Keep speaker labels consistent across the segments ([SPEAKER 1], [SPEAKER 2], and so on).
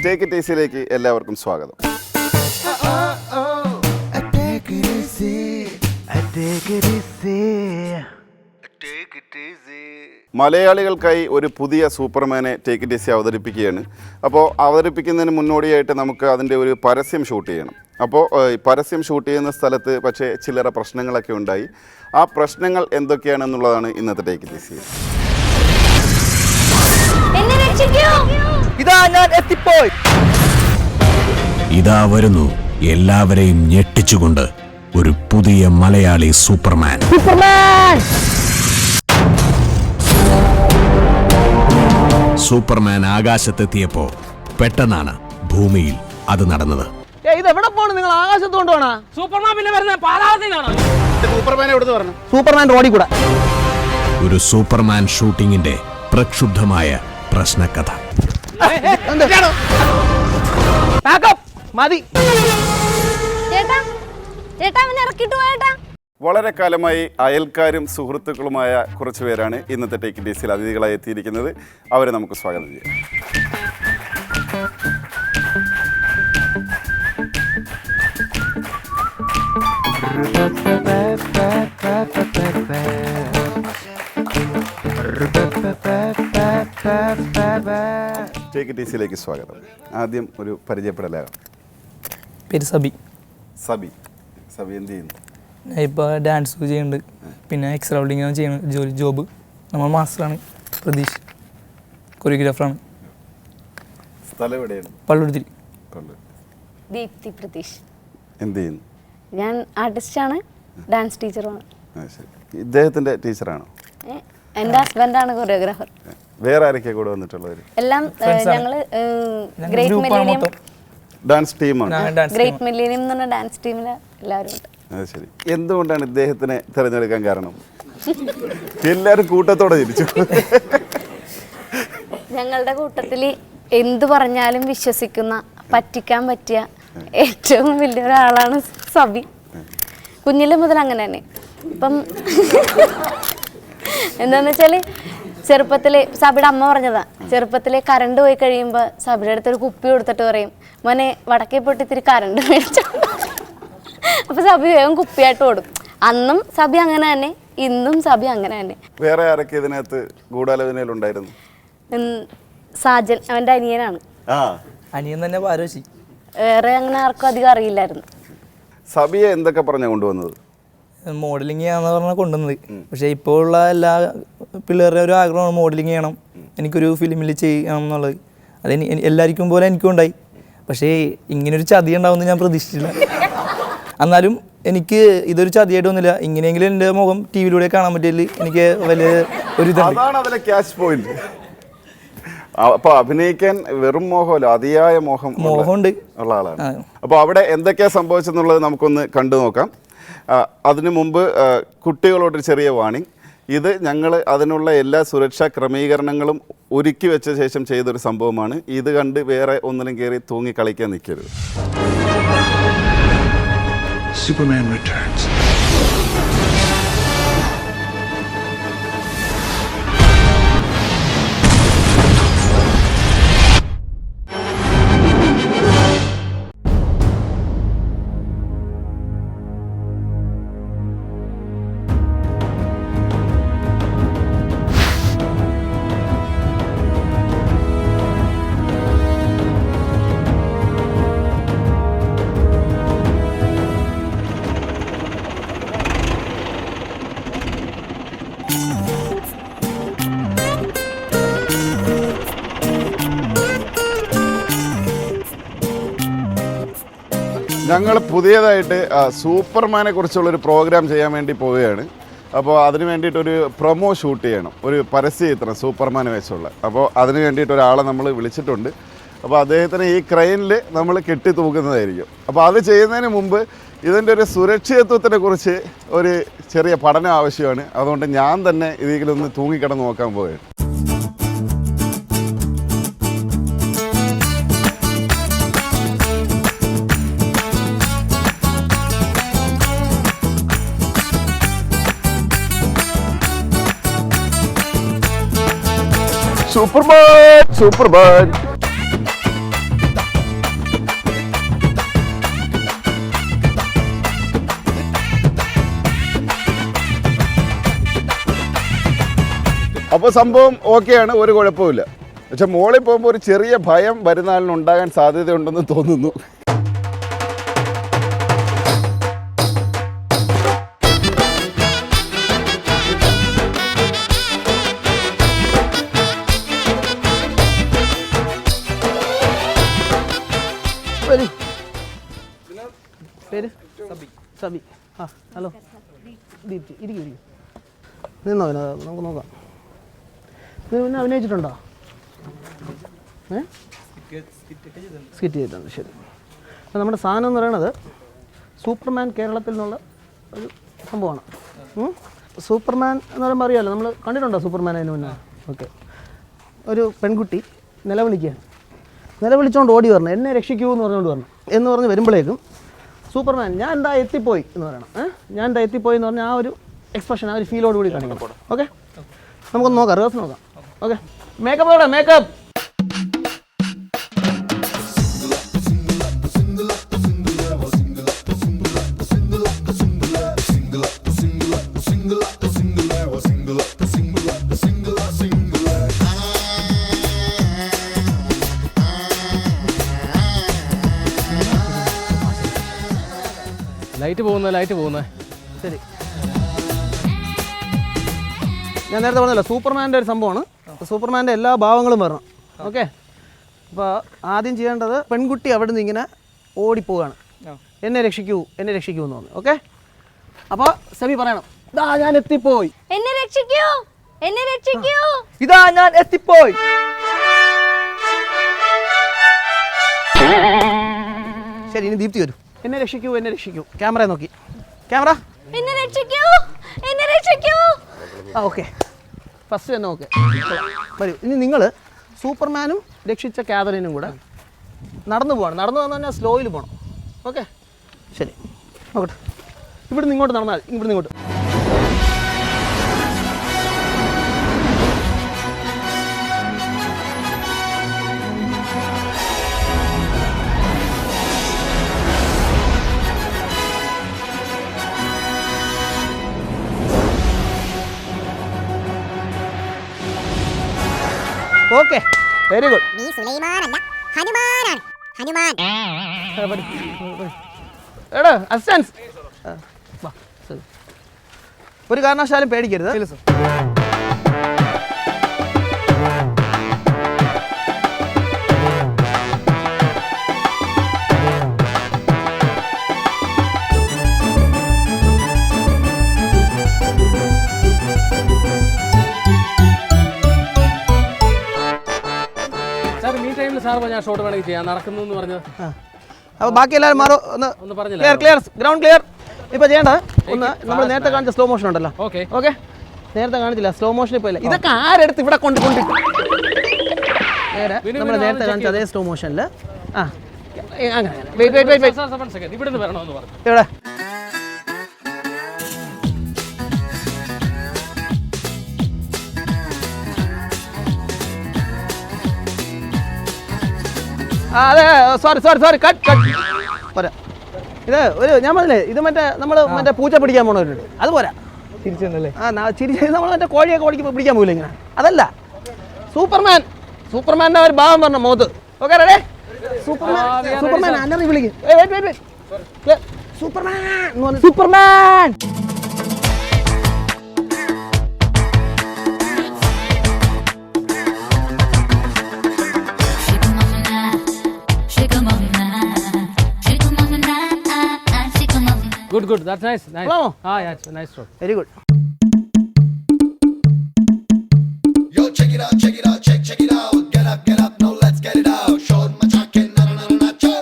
[SPEAKER 1] Take it ഈസിയിലേക്ക് എല്ലാവർക്കും സ്വാഗതം. മലയാളികൾക്കായി ഒരു പുതിയ സൂപ്പർമാനെ ടേക്ക് ഇറ്റ് ഈസി അവതരിപ്പിക്കുകയാണ്. അപ്പോൾ അവതരിപ്പിക്കുന്നതിന് മുന്നോടിയായിട്ട് നമുക്ക് അതിൻ്റെ ഒരു പരസ്യം ഷൂട്ട് ചെയ്യണം. അപ്പോൾ പരസ്യം ഷൂട്ട് ചെയ്യുന്ന സ്ഥലത്ത് പക്ഷേ ചില്ലറ പ്രശ്നങ്ങളൊക്കെ ഉണ്ടായി. ആ പ്രശ്നങ്ങൾ എന്തൊക്കെയാണെന്നുള്ളതാണ് ഇന്നത്തെ ടേക്ക് ഇറ്റ് ഈസി.
[SPEAKER 2] ഇതാ വരുന്നു എല്ലാവരെയും ഞെട്ടിച്ചുകൊണ്ട് ഒരു പുതിയ മലയാളി സൂപ്പർമാൻ. സൂപ്പർമാൻ ആകാശത്തെത്തിയപ്പോ പെട്ടെന്നാണ് ഭൂമിയിൽ അത് നടന്നത്.
[SPEAKER 3] ഇതെവിടെ പോണു? നിങ്ങൾ ആകാശത്ത് കൊണ്ടുപോണ
[SPEAKER 4] സൂപ്പർമാൻ പിന്നെ വരുന്നത് പാതാളത്തിനാണോ?
[SPEAKER 1] സൂപ്പർമാനെ എവിടുന്ന് പറഞ്ഞു?
[SPEAKER 3] സൂപ്പർമാൻ റോഡിൽ കൂടെ.
[SPEAKER 2] ഒരു സൂപ്പർമാൻ ഷൂട്ടിങ്ങിന്റെ പ്രക്ഷുബ്ധമായ പ്രശ്നകഥ.
[SPEAKER 3] മതി.
[SPEAKER 1] വളരെ കാലമായി അയൽക്കാരും സുഹൃത്തുക്കളുമായ കുറച്ച് പേരാണ് ഇന്നത്തെ ടേക്ക് ഇറ്റ് ഈസിയിൽ അതിഥികളായി എത്തിയിരിക്കുന്നത്. അവരെ നമുക്ക് സ്വാഗതം ചെയ്യാം. ടേക്ക് ഇറ്റ് ഈസിയിലേക്ക് സ്വാഗതം. ആദ്യം ഒരു പരിചയപ്പെടലാകാം.
[SPEAKER 5] പേര് സബി.
[SPEAKER 1] സബി എന്ത് ചെയ്യുന്നു?
[SPEAKER 5] ഞാൻ ഇപ്പോൾ ഡാൻസ് ചെയ്യുന്നുണ്ട്, പിന്നെ എക്സ്ട്രാ ചെയ്യുന്ന ജോബ്. നമ്മൾ മാസ്റ്ററാണ്. പ്രതീഷ് കൊറിയോഗ്രാഫറാണ്.
[SPEAKER 1] സ്ഥലം എവിടെയാണ്?
[SPEAKER 5] പള്ളുരുത്തിരി.
[SPEAKER 6] ദീപ്തി പ്രതീഷ്.
[SPEAKER 1] എന്ത് ചെയ്യുന്നു?
[SPEAKER 6] ഞാൻ ആർട്ടിസ്റ്റാണ്, ഡാൻസ് ടീച്ചറുമാണ്.
[SPEAKER 1] ഇദ്ദേഹത്തിൻ്റെ ടീച്ചറാണോ?
[SPEAKER 6] എൻ്റെ ഹസ്ബൻഡാണ് കൊറിയോഗ്രാഫർ.
[SPEAKER 1] വേറെ ആരൊക്കെയാണ് കൂടെ വന്നിട്ടുള്ളവർ?
[SPEAKER 6] എല്ലാം ഞങ്ങള് ഗ്രേറ്റ് മില്ലേനിയം
[SPEAKER 1] ഡാൻസ് ടീമാണ്.
[SPEAKER 6] ഗ്രേറ്റ് മില്ലേനിയം എന്ന് പറഞ്ഞ ഡാൻസ് ടീമിൽ എല്ലാവരും ഉണ്ട്.
[SPEAKER 1] അത് ശരി. എന്തുകൊണ്ടാണ് ഇദ്ദേഹത്തിനെ തിരഞ്ഞെടുക്കാൻ കാരണം? എല്ലാവരും കൂട്ടത്തോടെ ചിരിച്ചു.
[SPEAKER 6] ഞങ്ങളുടെ കൂട്ടത്തിൽ എന്ത് പറഞ്ഞാലും വിശ്വസിക്കുന്ന, പറ്റിക്കാൻ പറ്റിയ ഏറ്റവും വലിയൊരാളാണ് സബി. കുഞ്ഞിലെ മുതൽ അങ്ങനെ തന്നെ. ഇപ്പം എന്താന്ന് വെച്ചാൽ ചെറുപ്പത്തിൽ സബിയുടെ അമ്മ പറഞ്ഞതാ, ചെറുപ്പത്തിൽ കറണ്ട് പോയി കഴിയുമ്പോൾ സബിയുടെ അടുത്തൊരു കുപ്പി കൊടുത്തിട്ട് പറയും, മോനെ വടക്കേ പോയിട്ട് ഇത്തിരി കറണ്ട് മേടിച്ചോ. അപ്പൊ സബി വേഗം കുപ്പിയായിട്ട് ഓടും. അന്നും സബി അങ്ങനെ തന്നെ, ഇന്നും സബി അങ്ങനെ തന്നെ.
[SPEAKER 1] വേറെ ആരൊക്കെ ഇതിനകത്ത് ഗൂഢാലോചനയിലുണ്ടായിരുന്നു?
[SPEAKER 6] സാജൻ അവൻ്റെ അനിയനാണ്.
[SPEAKER 5] അനിയൻ തന്നെ പാരോശി.
[SPEAKER 6] വേറെ അങ്ങനെ ആർക്കും അധികം അറിയില്ലായിരുന്നു.
[SPEAKER 1] സബിയെ എന്തൊക്കെ പറഞ്ഞാ കൊണ്ടുവന്നത്?
[SPEAKER 5] മോഡലിംഗ് ചെയ്യാന്ന് പറഞ്ഞാൽ കൊണ്ടുവന്നത്. പക്ഷേ ഇപ്പോൾ ഉള്ള എല്ലാ പിള്ളേരുടെ ഒരു ആഗ്രഹമാണ് മോഡലിംഗ് ചെയ്യണം, എനിക്കൊരു ഫിലിമിൽ ചെയ്യണം എന്നുള്ളത്. അത് എല്ലാവർക്കും പോലെ എനിക്കും ഉണ്ടായി. പക്ഷേ ഇങ്ങനൊരു ചതി ഉണ്ടാവുമെന്ന് ഞാൻ പ്രതീക്ഷിച്ചില്ല. എന്നാലും എനിക്ക് ഇതൊരു ചതിയായിട്ട് ഒന്നുമില്ല. ഇങ്ങനെയെങ്കിലും എൻ്റെ മുഖം ടി വിയിലൂടെ കാണാൻ പറ്റിയതിൽ എനിക്ക് വലിയ ഒരു
[SPEAKER 1] പോയിന്റ്. അപ്പൊ അഭിനയിക്കാൻ വെറും മോഹമല്ല, അതിയായ മോഹമുണ്ട് ഉള്ള ആളാണ്. അപ്പോൾ അവിടെ എന്തൊക്കെയാ സംഭവിച്ചെന്നുള്ളത് നമുക്കൊന്ന് കണ്ടു നോക്കാം. അതിനു മുമ്പ് കുട്ടികളോടൊരു ചെറിയ വാണിംഗ്. ഇത് ഞങ്ങൾ അതിനുള്ള എല്ലാ സുരക്ഷാ ക്രമീകരണങ്ങളും ഒരുക്കി വെച്ച ശേഷം ചെയ്തൊരു സംഭവമാണ്. ഇത് കണ്ട് വേറെ ഒന്നിനും കയറി തൂങ്ങി കളിക്കാൻ നിൽക്കരുത്.
[SPEAKER 7] Superman returns.
[SPEAKER 1] ഞങ്ങൾ പുതിയതായിട്ട് സൂപ്പർമാനെ കുറിച്ചുള്ളൊരു പ്രോഗ്രാം ചെയ്യാൻ വേണ്ടി പോവുകയാണ്. അപ്പോൾ അതിന് വേണ്ടിയിട്ടൊരു പ്രൊമോ ഷൂട്ട് ചെയ്യണം, ഒരു പരസ്യ ചിത്രം സൂപ്പർമാനെ വെച്ചുള്ള. അപ്പോൾ അതിന് വേണ്ടിയിട്ട് ഒരാളെ നമ്മൾ വിളിച്ചിട്ടുണ്ട്. അപ്പോൾ അദ്ദേഹത്തിന് ഈ ക്രെയിനിൽ നമ്മൾ കെട്ടി തൂക്കുന്നതായിരിക്കും. അപ്പോൾ അത് ചെയ്യുന്നതിന് മുമ്പ് ഇതിൻ്റെ ഒരു സുരക്ഷിതത്വത്തിനെ കുറിച്ച് ഒരു ചെറിയ പഠനം ആവശ്യമാണ്. അതുകൊണ്ട് ഞാൻ തന്നെ ഇതിലൊന്ന് തൂങ്ങിക്കിടന്ന് നോക്കാൻ പോവുകയാണ്. സൂപ്പർമാൻ അപ്പോൾ സംഭവം ഓക്കെയാണ്, ഒരു കുഴപ്പമില്ല. പക്ഷെ മോളിൽ പോകുമ്പോൾ ഒരു ചെറിയ ഭയം വരുന്ന ആളിനുണ്ടാകാൻ സാധ്യതയുണ്ടെന്ന് തോന്നുന്നു.
[SPEAKER 3] വരൂ. പേര് സബി. ആ ഹലോ ദീപ്തി. ഇരിക്കും നിന്നോ നമുക്ക് നോക്കാം. ഇത് പിന്നെ അഭിനയിച്ചിട്ടുണ്ടോ? സ്കിറ്റ് ചെയ്തിട്ടുണ്ട്. ശരി. അപ്പോൾ നമ്മുടെ സാധനം എന്ന് പറയുന്നത് സൂപ്പർമാൻ കേരളത്തിൽ നിന്നുള്ള ഒരു സംഭവമാണ്. സൂപ്പർമാൻ എന്ന് പറയുമ്പോൾ അറിയാമല്ലോ, നമ്മൾ കണ്ടിട്ടുണ്ടോ സൂപ്പർമാൻ അതിന് മുന്നേ? ഓക്കെ. ഒരു പെൺകുട്ടി നിലവിളിച്ചുകൊണ്ട് ഓടി വരണം, എന്നെ രക്ഷിക്കൂ എന്ന് പറഞ്ഞുകൊണ്ട് വരണം. എന്ന് പറഞ്ഞ് വരുമ്പോഴേക്കും സൂപ്പർമാൻ ഞാൻ എന്താ എത്തിപ്പോയി എന്ന് പറയണം. ഞാൻ എന്താ എത്തിപ്പോയി എന്ന് പറഞ്ഞാൽ ആ ഒരു എക്സ്പ്രഷൻ, ആ ഒരു ഫീലോട് കൂടി കാണിക്കണം. ഓക്കെ, നമുക്കൊന്ന് നോക്കാം, റിഹേഴ്സൽ നോക്കാം. ഓക്കെ, മേക്കപ്പ് എവിടെ? മേക്കപ്പ്.
[SPEAKER 4] ലൈറ്റ് പോകുന്നത്
[SPEAKER 3] ശരി. ഞാൻ നേരത്തെ പറഞ്ഞല്ലോ സൂപ്പർമാൻ്റെ ഒരു സംഭവമാണ്. സൂപ്പർമാൻ്റെ എല്ലാ ഭാവങ്ങളും വരണം. ഓക്കെ, അപ്പോൾ ആദ്യം ചെയ്യേണ്ടത് പെൺകുട്ടി അവിടെ നിന്ന് ഇങ്ങനെ ഓടിപ്പോവുകയാണ്, എന്നെ രക്ഷിക്കൂ എന്ന് പറഞ്ഞു. ഓക്കെ, അപ്പോൾ സബി പറയണം, ഇതാ ഞാൻ എത്തിപ്പോയി,
[SPEAKER 6] എന്നെ രക്ഷിക്കൂ.
[SPEAKER 3] ഇതാ ഞാൻ എത്തിപ്പോയി. ശരി, ഇനി ദീപ്തി വരും. എന്നെ രക്ഷിക്കൂ. ക്യാമറ നോക്കി. ക്യാമറ.
[SPEAKER 6] എന്നെ രക്ഷിക്കൂ.
[SPEAKER 3] ആ ഓക്കെ, ഫസ്റ്റ് തന്നെ ഓക്കെ. വരൂ. ഇനി നിങ്ങൾ സൂപ്പർമാനും രക്ഷിച്ച കാതറിനും കൂടെ നടന്നു വന്നാൽ സ്ലോയിൽ പോകണം. ഓക്കെ, ശരി. നോക്കട്ടെ, ഇവിടുന്ന് ഇങ്ങോട്ട് നടന്നാൽ ഇവിടുന്ന് ഇങ്ങോട്ട്. Okay, very good.
[SPEAKER 8] നീ സുലൈമാനല്ല, ഹനുമാനാണ്. ഹനുമാൻ.
[SPEAKER 3] എടാ അസിസ്റ്റൻസ്, ഒരു കാരണവശാലും പേടിക്കരുത്.
[SPEAKER 4] സാർ ഞാൻ ഷോട്ട് വേണമെങ്കിൽ ചെയ്യാം, നടക്കുന്നു എന്ന് പറഞ്ഞത്.
[SPEAKER 3] അപ്പോൾ ബാക്കി എല്ലാവരും മാറോ. ഒന്ന് പറഞ്ഞില്ല. Clear, ground clear. ഇപ്പോൾ ചെയ്യേണ്ടത് ഒന്ന് നമ്മൾ നേരത്തെ കാണിച്ച സ്ലോ മോഷൻ ഉണ്ടല്ലോ. ഓക്കെ, നേരത്തെ കാണിച്ചില്ല, സ്ലോ മോഷൻ ഇപ്പോൾ ഇല്ല. ഇതൊക്കെ ആരെടുത്ത് ഇവിടെ കൊണ്ടിട്ട് നേരെ നമ്മൾ നേരത്തെ കാണിച്ച അതേ സ്ലോ മോഷനിൽ. ആ അങ്ങനെ വെയിറ്റ്
[SPEAKER 4] ഇവിടുന്ന് വരണമെന്ന് പറഞ്ഞു.
[SPEAKER 3] എവിടെ? അതെ, സോറി കട്ട് പോരാ. ഇത് ഒരു ഞാൻ പറഞ്ഞില്ലേ, ഇത് മറ്റേ പൂച്ച പിടിക്കാൻ പോണവരുണ്ട്, അത് പോരാ.
[SPEAKER 5] തിരിച്ചെന്നല്ലേ?
[SPEAKER 3] ചിരിച്ച് നമ്മൾ മറ്റേ കോഴിയൊക്കെ പിടിക്കാൻ പോകില്ല ഇങ്ങനെ, അതല്ല. സൂപ്പർമാൻ്റെ ഒരു ഭാവം പറഞ്ഞ മുഖത്ത്. Okay, ready? സൂപ്പർമാൻ അല്ലറി വിളിക്കും. Superman.
[SPEAKER 4] Good. That's nice. Yeah, nice shot.
[SPEAKER 3] Very good.
[SPEAKER 7] Yo, check it out, check it out. Get up, now let's get it out. Show my jacket, na cho.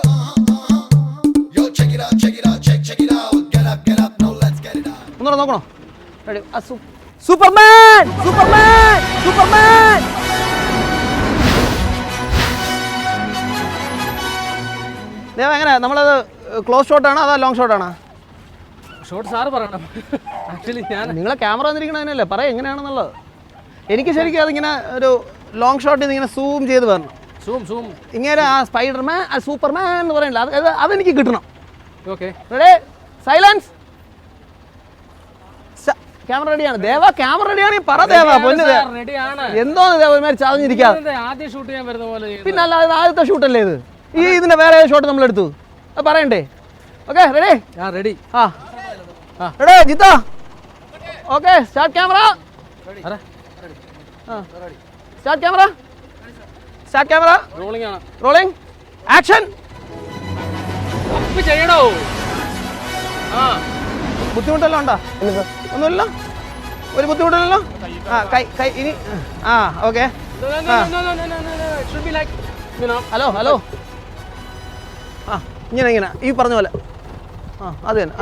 [SPEAKER 7] Yo, check it out, check it out. Get up, now let's get it out.
[SPEAKER 3] ഒന്നുകൂടെ നോക്കണോ? Ready? Superman. എങ്ങനെ നമ്മളത് close ഷോട്ടാണോ അതോ long ഷോട്ടാണോ?
[SPEAKER 4] Shot sir പറയണം. Actually
[SPEAKER 3] നിങ്ങളെ camera വന്നിരിക്കണതിനല്ലേ പറയാം എങ്ങനെയാണെന്നുള്ളത്. എനിക്ക് ശരിക്കും അതിങ്ങനെ ഒരു ലോങ് ഷോട്ടിൽ നിന്ന് ഇങ്ങനെ സൂം ചെയ്ത് വരണം.
[SPEAKER 4] സൂം
[SPEAKER 3] ഇങ്ങനെ ആ സ്പൈഡർമാൻ, ആ സൂപ്പർമാൻ എന്ന് പറയണില്ല, അതെനിക്ക് കിട്ടണം.
[SPEAKER 4] Okay,
[SPEAKER 3] ready? സൈലൻസ്. ക്യാമറ റെഡിയാണ്. ദേവ ക്യാമറ റെഡിയാണ്. പറ ദേവ പൊന്നു
[SPEAKER 4] റെഡിയാണ്.
[SPEAKER 3] എന്തോന്ന് ദേവ ഇമാര് ചാഞ്ഞിരിക്കാതെ.
[SPEAKER 4] ആദ്യം ഷൂട്ട് ചെയ്യാൻ വരുന്ന പോലെ
[SPEAKER 3] പിന്നെ അല്ല ഇത് ആദ്യത്തെ ഷൂട്ടല്ലേ ഇത്? ഇതിന്റെ വേറെ ഷോട്ട് നമ്മൾ എടുത്തു, അത് പറയണ്ടേ? Okay ready?
[SPEAKER 4] Ready.
[SPEAKER 3] Ready Jitha? Okay start camera. Start camera. Start camera.
[SPEAKER 4] Rolling ആണ്.
[SPEAKER 3] Rolling action.
[SPEAKER 4] ചെയ്യണോ?
[SPEAKER 3] ബുദ്ധിമുട്ടല്ലോ ഉണ്ടോ? ഒന്നുമില്ലല്ലോ, ഒരു ബുദ്ധിമുട്ടില്ലല്ലോ. കൈ ഇനി ഓക്കെ. ഹലോ ഹലോ ഇങ്ങനെ ഈ പറഞ്ഞ പോലെ അത് തന്നെ.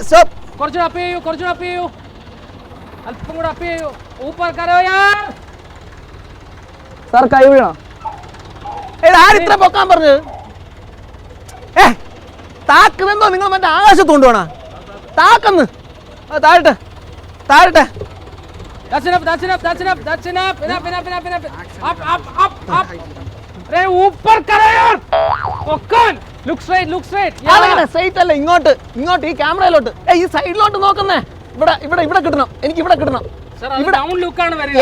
[SPEAKER 3] സ്റ്റോപ്പ്.
[SPEAKER 4] കുറച്ചുകൂടെ അപ്പ് ചെയ്യൂ. അല്പം കൂടെ അപ്പ് ചെയ്യൂ. ഊപ്പർ കരോ യാർ.
[SPEAKER 3] സാർ കൈ വീണോ? ആരിത്ര പൊക്കാൻ പറഞ്ഞത്? താക്കുന്നെന്തോ നിങ്ങൾ മറ്റേ ആകാശത്ത് കൊണ്ടുപോണ താക്കന്ന്. താഴട്ടെ താഴട്ടെ.
[SPEAKER 4] ഊപ്പർ കരോ യാർ. പൊക്കാൻ. Look straight.
[SPEAKER 3] സ്ട്രൈറ്റ് അല്ല, ഇങ്ങോട്ട് ഈ ക്യാമറയിലോട്ട്. ഈ സൈഡിലോട്ട് നോക്കുന്നേ. ഇവിടെ കിട്ടണം. എനിക്ക് ഇവിടെ കിട്ടണം.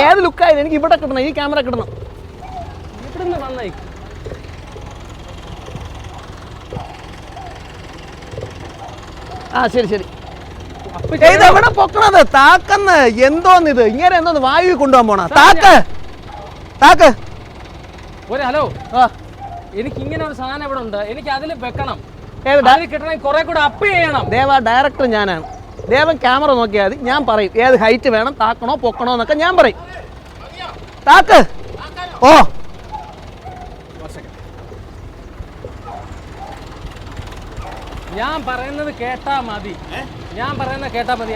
[SPEAKER 3] ഏത് ലുക്കായത്? എനിക്ക് ഇവിടെ കിട്ടണം. ഈ ക്യാമറ കിട്ടണം. ശരി. ഇതെവിടെ പൊക്കണത്? താക്കന്ന്. എന്തോന്നിത്? ഇങ്ങനെ എന്തോന്ന് വായു കൊണ്ടുപോകാൻ പോണ? താക്ക്.
[SPEAKER 4] ഹലോ, എനിക്ക് ഇങ്ങനെ ഒരു സാധനം ഇവിടെ ഉണ്ട്. എനിക്ക് അതിൽ വെക്കണം. കിട്ടണമെങ്കിൽ കുറെ കൂടെ അപ്പ് ചെയ്യണം.
[SPEAKER 3] ദേവ ഡയറക്ടർ ഞാനാണ്. ദേവൻ ക്യാമറ നോക്കിയാൽ മതി. ഞാൻ പറയും ഏത് ഹൈറ്റ് വേണം, താക്കണോ പൊക്കണോ എന്നൊക്കെ ഞാൻ പറയും. താക്ക്.
[SPEAKER 4] ഞാൻ പറയുന്നത് കേട്ടാ മതി.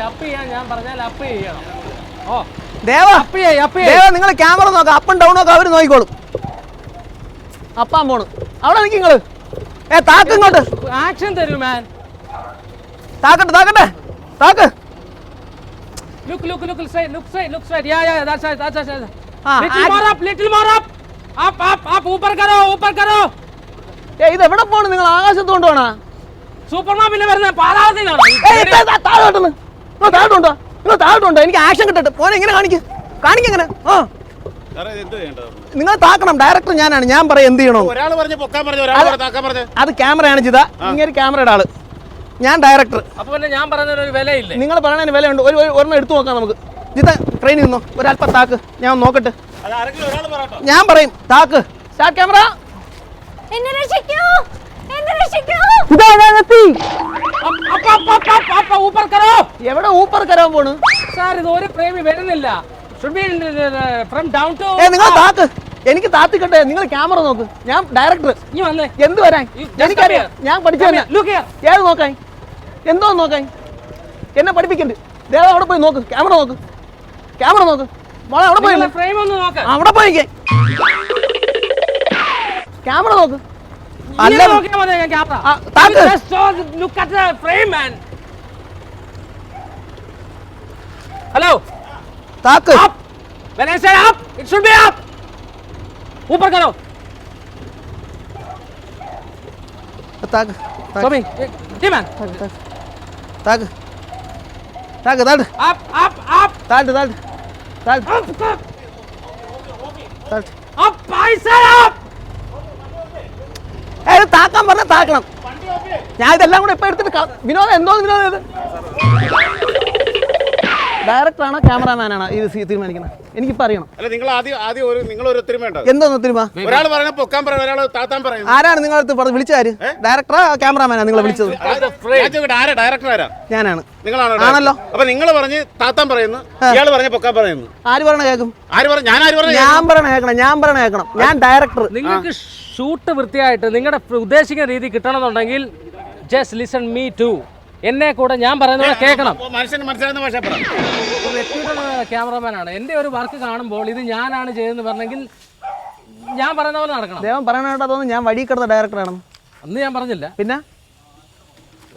[SPEAKER 4] അപ്പ് ചെയ്യാൻ ഞാൻ പറഞ്ഞാൽ അപ്പ് ചെയ്യണം.
[SPEAKER 3] ദേവ നിങ്ങൾ ക്യാമറ നോക്കാം. അപ്പും ഡൗൺ ഒക്കെ അവര് നോക്കിക്കോളും. അപ്പാൻ പോണ് അവിടെ നിൽക്കും നിങ്ങള്. താക്ക് ഇങ്ങോട്ട്.
[SPEAKER 4] ആക്ഷൻ തരൂ മാൻ.
[SPEAKER 3] താക്ക്.
[SPEAKER 4] Look straight. Yeah, that's right. Little more up. Up. ऊपर करो.
[SPEAKER 3] ഇത് എവിടെ പോണ്? നിങ്ങൾ ആകാശത്ത് കൊണ്ടുപോണ?
[SPEAKER 4] സൂപ്പർമാൻ പിന്നെ വരുന്ന പാലാവതിനാണ്.
[SPEAKER 3] താഴോട്ടുണ്ടോ? എനിക്ക് ആക്ഷൻ കിട്ടട്ടെ. പോനെ ഇങ്ങനെ കാണിക്കെങ്ങനെ? നിങ്ങൾ താക്കണം. ഡയറക്ടർ ഞാനാണ്. ഞാൻ പറയാം എന്ത് ചെയ്യണോ. അത് ക്യാമറയാണ് ജിത. ഇങ്ങനെ ക്യാമറയുടെ ആള്. ഞാൻ ഡയറക്ടർ.
[SPEAKER 4] അപ്പൊ പിന്നെ ഞാൻ പറഞ്ഞതിന് ഒരു വിലയില്ലേ?
[SPEAKER 3] നിങ്ങൾ പറയുന്നതിന് വിലയുണ്ട്. ഒരെണ്ണം എടുത്തു നോക്കാം നമുക്ക്. ജിത ട്രെയിനിൽ നിന്നോ ഒരല്പം താക്ക്. ഞാൻ നോക്കട്ടെ. ഞാൻ പറയും താക്ക്. Start camera. എവിടെ ഊപ്പർ കരാൻ പോണ്?
[SPEAKER 4] സാർ ഇത് ഒരു പ്രേമി വരുന്നില്ല.
[SPEAKER 3] നിങ്ങൾ താക്ക്. എനിക്ക് താത്തിക്കട്ടെ. നിങ്ങൾ ക്യാമറ നോക്ക്. ഞാൻ ഡയറക്ടർ. എന്ത് വരാൻ? എനിക്കറിയാം. ഞാൻ പഠിച്ചു. ഏത് നോക്കാൻ? എന്തോ നോക്കാൻ? എന്നെ പഠിപ്പിക്കണ്ട്. ദേവ അവിടെ പോയി നോക്ക്. ക്യാമറ നോക്ക്. മോളെ അവിടെ പോയി അവിടെ പോയിക്കേ. ക്യാമറ നോക്ക്.
[SPEAKER 4] Hello
[SPEAKER 3] താക്ക്.
[SPEAKER 4] When I say up, it should be up. ऊपर करो.
[SPEAKER 3] താക്ക്.
[SPEAKER 4] Tommy, hey man.
[SPEAKER 3] താക്ക്.
[SPEAKER 4] Up. Up, I said up.
[SPEAKER 3] താക്കാൻ പറഞ്ഞ താക്കണം. ഞാൻ ഇതെല്ലാം കൂടെ ഇപ്പൊ എടുത്തിട്ട് വിനോദം എന്തോ ഇത് ഡയറക്ടറാണോ ക്യാമറാമാനാണോ ഇത് തീരുമാനിക്കണം? എനിക്കിപ്പോ അറിയണം. എന്തോന്ന് ഒത്തിരിമ? ആരാണ് നിങ്ങളടുത്ത് വിളിച്ചാര്? ഡയറക്ടറാ ക്യാമറാമാനാ നിങ്ങളെ വിളിച്ചത്? ഞാനാണ്. ആണല്ലോ.
[SPEAKER 1] നിങ്ങൾ പറഞ്ഞ് താത്താൻ പറയുന്നു, ഇയാൾ പറഞ്ഞ പൊക്കാൻ പറയുന്നു.
[SPEAKER 3] ആര് പറഞ്ഞ കേൾക്കും? ഞാൻ പറഞ്ഞ കേൾക്കണം. ഞാൻ ഡയറക്ടർ.
[SPEAKER 4] നിങ്ങൾക്ക് ഷൂട്ട് വൃത്തിയായിട്ട് നിങ്ങളുടെ ഉദ്ദേശിക്കുന്ന രീതി കിട്ടണമെന്നുണ്ടെങ്കിൽ ജസ്റ്റ് ലിസൺ മീ ടു. എന്നെ കൂടെ ഞാൻ പറയുന്നത് കേൾക്കണം. ക്യാമറമാനാണ്. എൻ്റെ ഒരു വർക്ക് കാണുമ്പോൾ ഇത് ഞാനാണ് ചെയ്തതെന്ന് പറഞ്ഞെങ്കിൽ ഞാൻ പറയുന്ന പോലെ നടക്കണം.
[SPEAKER 3] ദേവൻ പറയണ തോന്നുന്നു ഞാൻ വഴി കിടന്ന ഡയറക്ടറാണെന്ന്.
[SPEAKER 4] അന്ന് ഞാൻ പറഞ്ഞില്ല.
[SPEAKER 3] പിന്നെ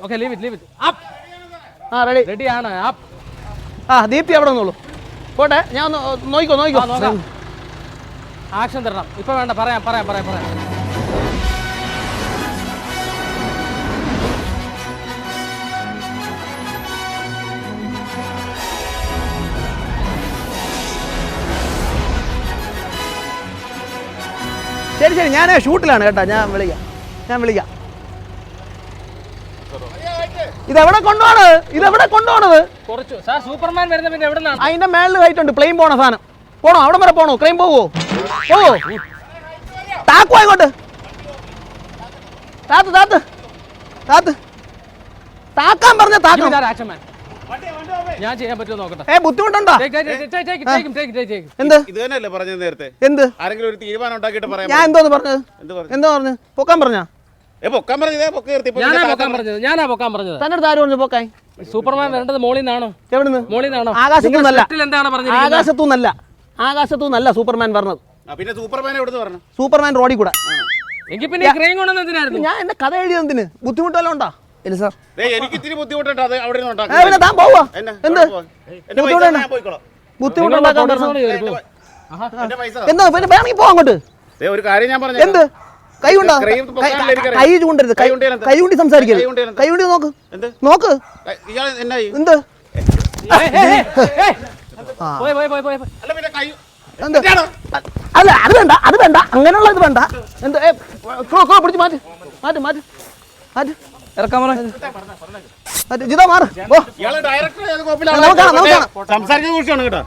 [SPEAKER 4] ഓക്കെ, ലീവ് ഇറ്റ്. റെഡിയാണ്.
[SPEAKER 3] ദീപ്തി അവിടെ നിന്നോളൂ. പോട്ടെ. ഞാൻ ഒന്ന് നോക്കിക്കോ.
[SPEAKER 4] ആക്ഷൻ തരണം. ഇപ്പൊ വേണ്ട. പറയാം.
[SPEAKER 3] ശരി ശരി, ഞാൻ ഷൂട്ടിലാണ് കേട്ടോ, ഞാൻ വിളിക്കാം. ഇതെവിടെ കൊണ്ടുപോണത്?
[SPEAKER 4] കുറച്ചു സാർ സൂപ്പർമാൻ വരുന്ന പിന്നെ എവിടെ നിന്നാണ്?
[SPEAKER 3] അതിന്റെ മേളിൽ കയറ്റുണ്ട് പ്ലെയിൻ പോണ സാധനം. പോണോ? അവിടെ വരെ പോണോ? ക്രെയിൻ പോവോ? താക്കോ ഇങ്ങോട്ട്. താക്കാൻ പറഞ്ഞ താക്കണം.
[SPEAKER 4] ഞാൻ ചെയ്യാൻ പറ്റുമോ നോക്കട്ടെ.
[SPEAKER 3] ബുദ്ധിമുട്ടുണ്ടോ? എന്ത്
[SPEAKER 9] ഇത് തന്നെയല്ലേ പറഞ്ഞത് നേരത്തെ?
[SPEAKER 3] എന്ത്
[SPEAKER 9] ആരെങ്കിലും ഒരു തീരുമാനം ഉണ്ടാക്കിയിട്ട് പറയാം.
[SPEAKER 3] ഞാൻ എന്തോന്ന് പറഞ്ഞത്? എന്താ പറഞ്ഞു? പൊക്കാൻ പറഞ്ഞാ?
[SPEAKER 9] പൊക്കാൻ പറഞ്ഞതേ പൊക്ക നിർത്തി.
[SPEAKER 4] ഞാനാ പൊക്കാൻ പറഞ്ഞത്.
[SPEAKER 3] തന്നെ അടുത്ത് ആര് പറഞ്ഞു പൊക്കാൻ?
[SPEAKER 4] സൂപ്പർമാൻ വരേണ്ടത് മോളിൽ നിന്നാണോ?
[SPEAKER 3] എവിടുന്ന്?
[SPEAKER 4] മോളിൽ നിന്നാണോ?
[SPEAKER 3] ആകാശത്തുനിന്നല്ല.
[SPEAKER 4] എന്താണ് പറഞ്ഞത്?
[SPEAKER 3] ആകാശത്തുനിന്നല്ല സൂപ്പർമാൻ പറഞ്ഞത്.
[SPEAKER 9] പിന്നെ സൂപ്പർമാൻ എവിടുന്ന് പറഞ്ഞു?
[SPEAKER 3] സൂപ്പർമാൻ റോഡിൽ കൂടെ.
[SPEAKER 4] എങ്കിൽ പിന്നെ ക്രെയിൻ കൊണ്ടുവന്ന് എന്തിനായിരുന്നു?
[SPEAKER 3] ഞാൻ എന്റെ കഥ എഴുതിയതിന് ബുദ്ധിമുട്ടല്ലോ ഉണ്ടാ? ഇല്ല സാർ,
[SPEAKER 9] എനിക്ക് ഇത്തിരി ബുദ്ധിമുട്ടുണ്ട്. അത് അവിടെ നിന്ന് ഉണ്ടാക്കാം.
[SPEAKER 3] താൻ പോവാ.
[SPEAKER 9] എന്നെ?
[SPEAKER 3] എന്ത്
[SPEAKER 9] ഞാൻ പോയിക്കോളാം.
[SPEAKER 3] ബുദ്ധിമുട്ടുണ്ടാക്കാൻ പറഞ്ഞു?
[SPEAKER 9] എന്റെ പൈസ
[SPEAKER 3] എന്താ പിന്നെ വേണമെങ്കിൽ പോവാ അങ്ങോട്ട്.
[SPEAKER 9] ഒരു കാര്യം ഞാൻ പറഞ്ഞു.
[SPEAKER 3] എന്ത് കൈ കൊണ്ടാ? കൈ ചൂണ്ടരുത്, കൈ കൊണ്ട് സംസാരിക്കരുത്. കൈ കൊണ്ട് നോക്ക്. നോക്ക്.
[SPEAKER 9] എന്നായി?
[SPEAKER 3] എന്ത്
[SPEAKER 9] അല്ല പിന്നെ കൈ
[SPEAKER 3] അല്ല, അത് വേണ്ട, അങ്ങനെയുള്ള ഇത് വേണ്ട. എന്ത് പിടിച്ച് മാറ്റ്.
[SPEAKER 5] ഇറക്കാൻ പറ.
[SPEAKER 3] ജിതാ മാറ്.
[SPEAKER 9] ഇയാള് ഡയറക്ടർ
[SPEAKER 3] നോക്കാം.
[SPEAKER 9] സംസാരിക്കുന്ന കുറിച്ചാണ് കേട്ടോ.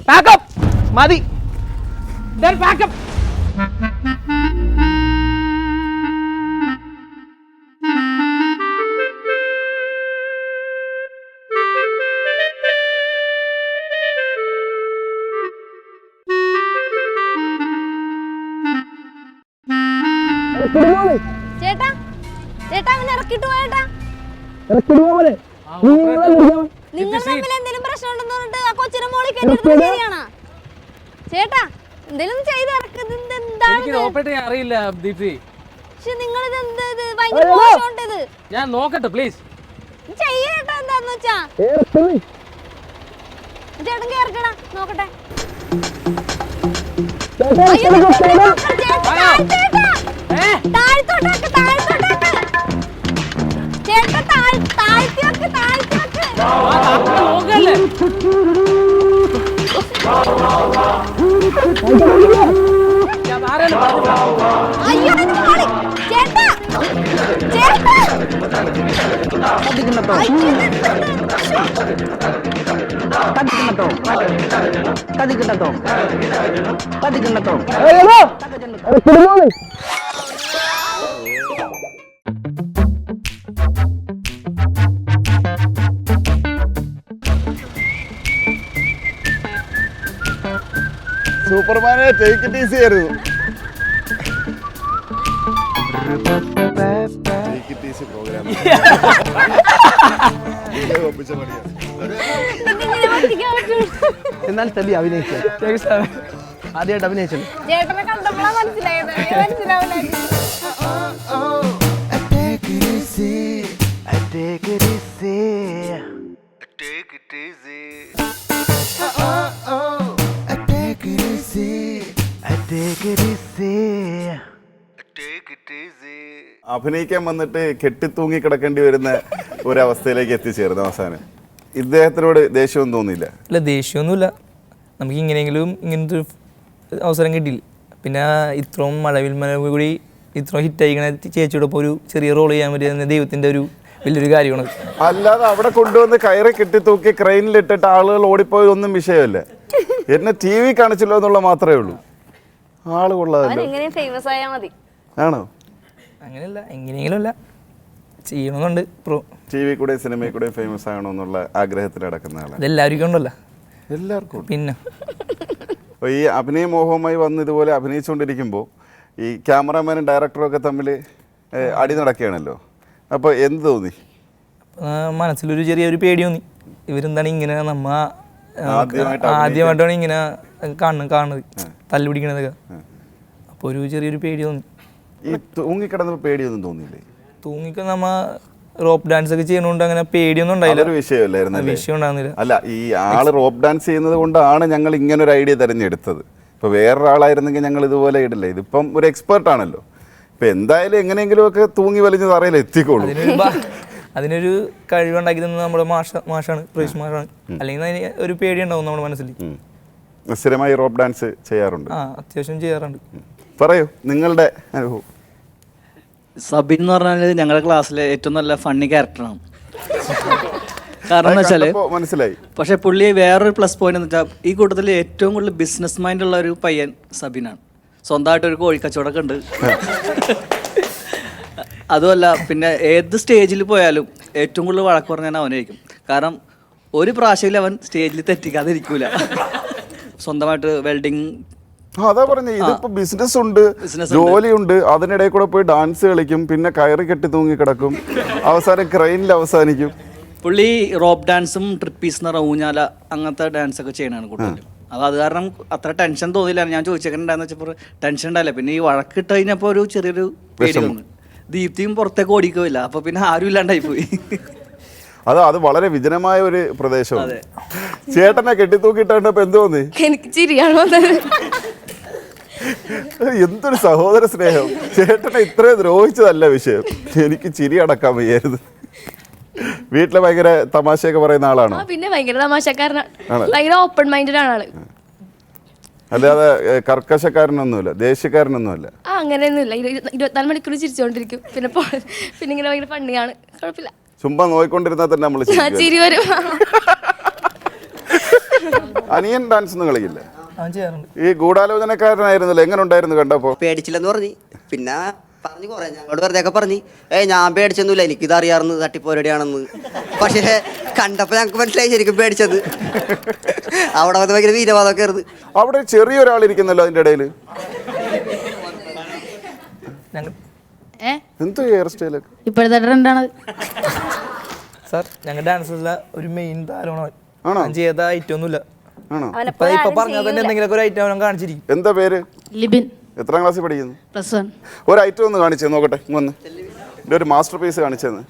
[SPEAKER 3] പാക്കപ്പ് മതി.
[SPEAKER 4] പാക്കപ്പ്.
[SPEAKER 6] ചേട്ടാ അവനെ ഇറക്കിട്ട് പോയേട്ടാ. നിങ്ങൾ തമ്മിൽ എന്തെങ്കിലും പ്രശ്നം ഉണ്ടെന്ന് പറഞ്ഞിട്ട് ആ കൊച്ചിനെ മോളിൽ കയറ്റിയെടുത്തത് ശരിയാണോ? ചേട്ടാ എന്തെങ്കിലും ചെയ്ത് ഇറക്കുന്നത് എന്താണ്?
[SPEAKER 4] ഓപ്പറേറ്റ് ചെയ്യാൻ അറിയില്ല ദീപ്തി.
[SPEAKER 6] പക്ഷെ നിങ്ങൾ ഇത് എന്താ ഇത് ഭയങ്കര മോശമുണ്ട് ഇത്.
[SPEAKER 4] ഞാൻ നോക്കട്ടെ പ്ലീസ്.
[SPEAKER 6] ചെയ്യേട്ടാ എന്താന്ന് വെച്ചാ. ചേട്ടൻ കേറക്കടാ നോക്കട്ടെ. അയ്യോ, താഴ്ത്തോട്ടാക്ക്. ചേട്ടാ താഴ്ത്തി വെക്ക്.
[SPEAKER 4] നോക്കല്ലേ?
[SPEAKER 6] അയ്യോ ചേട്ടാ.
[SPEAKER 1] സൂപ്പർമാനെ ടേക്ക് ഇറ്റ് ഈസി ആയിരുന്നു. ടേക്ക് ഇറ്റ് ഈസി പ്രോഗ്രാം
[SPEAKER 3] എന്നാൽ തല്ലി അഭിനയിച്ചു. ആദ്യമായിട്ട് അഭിനയിച്ചു.
[SPEAKER 6] ചേട്ടനെ കണ്ടപ്പോഴാ മനസ്സിലായത്. മനസ്സിലാവില്ല.
[SPEAKER 1] അഭിനയിക്കാൻ വന്നിട്ട് കെട്ടിത്തൂങ്ങി കിടക്കേണ്ടി വരുന്ന ഒരവസ്ഥയിലേക്ക് എത്തിച്ചേർന്നു അവസാനം. ഇദ്ദേഹത്തിനോട് ദേഷ്യമൊന്നും തോന്നിയില്ല?
[SPEAKER 5] ഇല്ല, ദേഷ്യമൊന്നുമില്ല. നമുക്ക് ഇങ്ങനെയെങ്കിലും ഇങ്ങനത്തെ ഒരു അവസരം കിട്ടിയില്ല. പിന്നെ ഇത്രയും മഴവിൽ മനോഹരി കൂടി ഇത്രയും ഹിറ്റായിക്കണ ചേച്ചിയോടൊപ്പം ഒരു ചെറിയ റോൾ ചെയ്യാൻ പറ്റിയ ദൈവത്തിൻ്റെ ഒരു വലിയൊരു കാര്യമാണ്.
[SPEAKER 1] അല്ലാതെ അവിടെ കൊണ്ടുവന്ന് കയറി കെട്ടിത്തൂക്കി ക്രെയിനിലിട്ടിട്ട് ആളുകൾ ഓടിപ്പോയതൊന്നും വിഷയമല്ല. എന്നെ TV കാണിച്ചല്ലോ എന്നുള്ള മാത്രമേ ഉള്ളൂ. ആള് കൊള്ളാമല്ലോ.
[SPEAKER 6] ഫേമസ് ആയാൽ മതി.
[SPEAKER 1] ആണോ?
[SPEAKER 5] അങ്ങനെയല്ല, എങ്ങനെയെങ്കിലും അല്ല ചെയ്യണമെന്നുണ്ട്.
[SPEAKER 1] TV കൂടെ സിനിമയിൽ കൂടെ ഫേമസ് ആകണമെന്നുള്ള ആഗ്രഹത്തിൽ നടക്കുന്ന ആളാണ്.
[SPEAKER 5] അതെല്ലാവർക്കും ഉണ്ടല്ലോ.
[SPEAKER 1] എല്ലാവർക്കും.
[SPEAKER 5] പിന്നെ
[SPEAKER 1] അപ്പോൾ ഈ അഭിനയ മോഹവുമായി വന്ന് ഇതുപോലെ അഭിനയിച്ചുകൊണ്ടിരിക്കുമ്പോൾ ഈ ക്യാമറാമാനും ഡയറക്ടറും ഒക്കെ തമ്മിൽ അടി നടക്കുകയാണല്ലോ. അപ്പോൾ എന്ത് തോന്നി?
[SPEAKER 5] മനസ്സിലൊരു ചെറിയൊരു പേടി തോന്നി. ഇവരെന്താണ് ഇങ്ങനെ ആദ്യമായിട്ടാണ് ഇങ്ങനെ കാണുന്നത് തല്ലുപിടിക്കണതൊക്കെ. അപ്പോൾ ഒരു ചെറിയൊരു പേടി തോന്നി.
[SPEAKER 1] ഈ തൂങ്ങിക്കിടന്നപ്പോൾ പേടിയൊന്നും തോന്നിയില്ലേ?
[SPEAKER 5] തൂങ്ങിക്ക റോപ്പ് ഡാൻസ് ഒക്കെ ചെയ്യുന്നതുകൊണ്ട് അങ്ങനെ പേടിയൊന്നും ഉണ്ടായില്ല.
[SPEAKER 1] വിഷയം
[SPEAKER 5] ഉണ്ടാകുന്നില്ല.
[SPEAKER 1] അല്ല, ഈ ആള് റോപ്പ് ഡാൻസ് ചെയ്യുന്നത് കൊണ്ടാണ് ഞങ്ങൾ ഇങ്ങനെ ഒരു ഐഡിയ തിരഞ്ഞെടുത്തത്. ഇപ്പൊ വേറൊരാളായിരുന്നെങ്കിൽ ഞങ്ങൾ ഇതുപോലെ ഇടില്ല. ഇതിപ്പം ഒരു എക്സ്പേർട്ട് ആണല്ലോ. ഇപ്പൊ എന്തായാലും എങ്ങനെയെങ്കിലും ഒക്കെ തൂങ്ങി വലിഞ്ഞ് തറയിൽ എത്തിക്കോളൂ.
[SPEAKER 5] അതിനൊരു കഴിവുണ്ടാക്കി തന്നത് നമ്മുടെ മാഷാണ് പ്രേഷ് മാഷാണ്. അല്ലെങ്കിൽ അതിന് ഒരു പേടിയുണ്ടാവും നമ്മുടെ മനസ്സിൽ.
[SPEAKER 1] സ്ഥിരമായി റോപ്പ് ഡാൻസ് ചെയ്യാറുണ്ട്?
[SPEAKER 5] അത്യാവശ്യം ചെയ്യാറുണ്ട്.
[SPEAKER 1] പറയൂ നിങ്ങളുടെ അനുഭവം.
[SPEAKER 10] സബിൻ എന്ന് പറഞ്ഞാൽ ഞങ്ങളുടെ ക്ലാസ്സിലെ ഏറ്റവും നല്ല ഫണ്ണി ക്യാരക്ടറാണ്. കാരണം എന്ന് വെച്ചാൽ
[SPEAKER 1] മനസ്സിലായി.
[SPEAKER 10] പക്ഷെ പുള്ളി വേറൊരു പ്ലസ് പോയിന്റ് എന്ന് വെച്ചാൽ ഈ കൂട്ടത്തിൽ ഏറ്റവും കൂടുതൽ ബിസിനസ് മൈൻഡ് ഉള്ള ഒരു പയ്യൻ സബിനാണ്. സ്വന്തമായിട്ടൊരു കോഴിക്കച്ചവടമൊക്കെ ഉണ്ട്. അതുമല്ല പിന്നെ ഏത് സ്റ്റേജിൽ പോയാലും ഏറ്റവും കൂടുതൽ വഴക്ക് പറഞ്ഞാൽ അവനായിരിക്കും. കാരണം ഒരു പ്രാവശ്യത്തിൽ അവൻ സ്റ്റേജിൽ തെറ്റിക്കാതിരിക്കൂല. സ്വന്തമായിട്ട് വെൽഡിങ്
[SPEAKER 1] അതാ പറഞ്ഞ ഇതിപ്പോ ബിസിനസ് ഉണ്ട്, ജോലിയുണ്ട്, അതിനിടയിൽ കൂടെ പോയി ഡാൻസ് കളിക്കും, പിന്നെ കയറി കെട്ടി തൂങ്ങി കിടക്കും, അവസാനം ക്രെയിനിൽ അവസാനിക്കും.
[SPEAKER 10] പുള്ളി റോപ്പ് ഡാൻസും ട്രിപ്പീസ് എന്ന് പറഞ്ഞ ഊഞ്ഞാല അങ്ങനത്തെ ഡാൻസ് ഒക്കെ ചെയ്യണതാണ് കൂടുതലും. അത് കാരണം അത്ര ടെൻഷൻ തോന്നില്ല. ഞാൻ ചോദിച്ചേക്കണ്ടാന്ന് വെച്ചപ്പോൾ ടെൻഷൻ ഉണ്ടായില്ല. പിന്നെ ഈ വഴക്കിട്ട് കഴിഞ്ഞപ്പോൾ ഒരു ചെറിയൊരു പേടി വന്നു. ദീപ്തിയും പുറത്തേക്ക് ഓടിക്കില്ല, അപ്പൊ പിന്നെ ആരും ഇല്ലാണ്ടായി പോയി.
[SPEAKER 1] അത് വളരെ വിജനമായ ഒരു പ്രദേശമാണ്. ചേട്ടനെ കെട്ടിത്തൂക്കിട്ടപ്പോ എന്ത് തോന്നി?
[SPEAKER 6] എനിക്ക് ചിരിയാണ് വന്നത്.
[SPEAKER 1] എന്തൊരു സഹോദര സ്നേഹം. ചേട്ടനെ ഇത്രയും ദ്രോഹിച്ചതല്ല വിഷയം, എനിക്ക് ചിരി അടക്കാൻ വയ്യായിരുന്നു. വീട്ടില് ഭയങ്കര തമാശയൊക്കെ പറയുന്ന ആളാണോ?
[SPEAKER 6] പിന്നെ ഭയങ്കര തമാശക്കാരനാണ്, ഭയങ്കര ഓപ്പൺ മൈൻഡഡ് ആണ് ആള്.
[SPEAKER 1] അല്ലാതെ കർക്കശക്കാരനൊന്നുമില്ല, ദേഷ്യക്കാരനൊന്നുമല്ല.
[SPEAKER 6] അങ്ങനെയൊന്നുമില്ല. 24 മണിക്കൂർ ചിരിച്ചോണ്ടിരിക്കും. പിന്നെ ഇങ്ങനെ ഭയങ്കര ഫണ്ണിയാണ്, കുഴപ്പമില്ല.
[SPEAKER 1] ചുമ്മാ നോയിക്കൊണ്ടിരുന്നാൽ തന്നെ നമ്മള്
[SPEAKER 6] ചിരി വരും.
[SPEAKER 1] അനിയൻ ഡാൻസ് ഒന്നും കളിക്കില്ല?
[SPEAKER 5] ചെയ്യാറുണ്ട്.
[SPEAKER 1] ഈ ഗൂഢാലോചനക്കാരനായിരുന്നല്ലോ, എങ്ങനെ ഉണ്ടായിരുന്നു കണ്ടപ്പോ?
[SPEAKER 11] പേടിച്ചില്ലെന്ന് പറഞ്ഞു. പിന്നെ പറഞ്ഞു കുറേ ഞങ്ങളോട് വെറുതെ ഒക്കെ പറഞ്ഞു, ഞാൻ പേടിച്ചൊന്നുമില്ല, എനിക്കിത് അറിയാറുന്നു തട്ടിപ്പോരടിയാണെന്ന്. പക്ഷേ കണ്ടപ്പോൾ ഞങ്ങൾക്ക് മനസ്സിലായി ശരിക്കും പേടിച്ചത്. അവിടെ വന്ന് ഭയങ്കര വീരവാദമൊക്കെ ആയിരുന്നു.
[SPEAKER 1] അവിടെ ചെറിയൊരാളിരിക്കുന്നല്ലോ അതിന്റെ ഇടയില്, എന്തോ ഹെയർ സ്റ്റൈലൊക്കെ
[SPEAKER 6] ഇപ്പോഴത്തെ ട്രെൻഡാണ്
[SPEAKER 5] സാർ. ഞങ്ങൾ ഡാൻസിലുള്ള ഒരു മെയിൻ താരമാണ്. ചെയ്ത ഐറ്റം ഒന്നുമില്ല. ഇപ്പൊ പറഞ്ഞാൽ തന്നെ എന്തെങ്കിലും ഒരു ഐറ്റം അവൻ കാണിച്ചിരിക്കും.
[SPEAKER 1] എന്താ പേര്?
[SPEAKER 6] ലിബിൻ.
[SPEAKER 1] എത്രാം ക്ലാസ്സിൽ പഠിക്കുന്നു?
[SPEAKER 6] +1.
[SPEAKER 1] ഒരു ഐറ്റം ഒന്ന് കാണിച്ചേ നോക്കട്ടെ. വന്ന് എൻ്റെ ഒരു മാസ്റ്റർ പീസ് കാണിച്ചെന്ന്.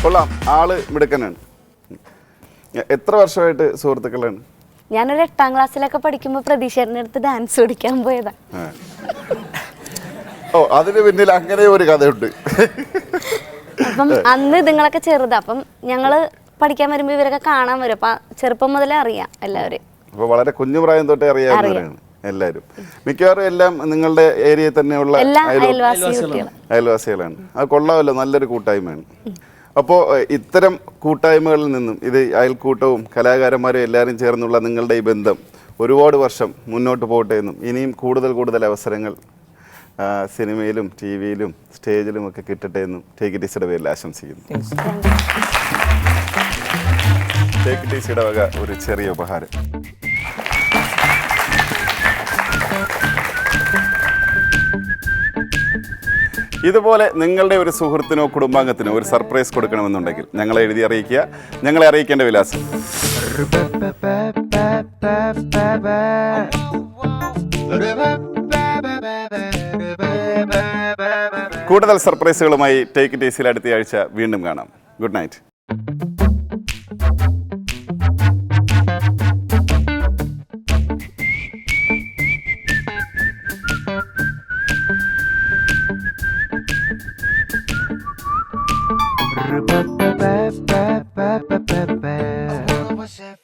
[SPEAKER 1] കൊള്ളാം, ആള് മിടുക്കനാണ്. എത്ര വർഷമായിട്ട് സുഹൃത്തുക്കളാണ്?
[SPEAKER 6] ഞാനൊരു 8ാം ക്ലാസ്സിലൊക്കെ പഠിക്കുമ്പോൾ പ്രതീക്ഷയുടെ അടുത്ത് ഡാൻസ് പഠിക്കാൻ പോയതാ.
[SPEAKER 1] ഓ, അതിന് പിന്നിൽ അങ്ങനെ ഒരു കഥയുണ്ട്.
[SPEAKER 6] അപ്പം അന്ന് ഇതുങ്ങളൊക്കെ ചെറുതാ. അപ്പം ഞങ്ങള് പഠിക്കാൻ വരുമ്പോ ഇവരൊക്കെ കാണാൻ വരും. അപ്പൊ ചെറുപ്പം മുതലേ അറിയാം എല്ലാവരും.
[SPEAKER 1] അപ്പൊ വളരെ കുഞ്ഞു പ്രായം തൊട്ടേ അറിയാവുന്നവരാണ് എല്ലാവരും. മിക്കവാറും എല്ലാം നിങ്ങളുടെ ഏരിയയിൽ തന്നെയുള്ള അയൽവാസികളാണ്. അത് കൊള്ളാമല്ലോ, നല്ലൊരു കൂട്ടായ്മയാണ്. അപ്പോൾ ഇത്തരം കൂട്ടായ്മകളിൽ നിന്നും ഇത് അയൽക്കൂട്ടവും കലാകാരന്മാരും എല്ലാവരും ചേർന്നുള്ള നിങ്ങളുടെ ഈ ബന്ധം ഒരുപാട് വർഷം മുന്നോട്ട് പോകട്ടെ എന്നും ഇനിയും കൂടുതൽ അവസരങ്ങൾ സിനിമയിലും TV-യിലും സ്റ്റേജിലും ഒക്കെ കിട്ടട്ടെ എന്നും ടേക്ക് ഇറ്റ് ഈസിയുടെ പേരിൽ ആശംസിക്കുന്നു. ടേക്ക് ഇറ്റ് ഈസിയുടെ വക ഒരു ചെറിയ ഉപഹാരം. ഇതുപോലെ നിങ്ങളുടെ ഒരു സുഹൃത്തിനോ കുടുംബാംഗത്തിനോ ഒരു സർപ്രൈസ് കൊടുക്കണമെന്നുണ്ടെങ്കിൽ ഞങ്ങളെ എഴുതി അറിയിക്കുക. ഞങ്ങളെ അറിയിക്കേണ്ട വിലാസം കൂടുതൽ സർപ്രൈസുകളുമായി ടേക്ക് ഇറ്റ് ഈസിയിൽ അടുത്ത ആഴ്ച വീണ്ടും കാണാം. Good night.
[SPEAKER 7] What's that?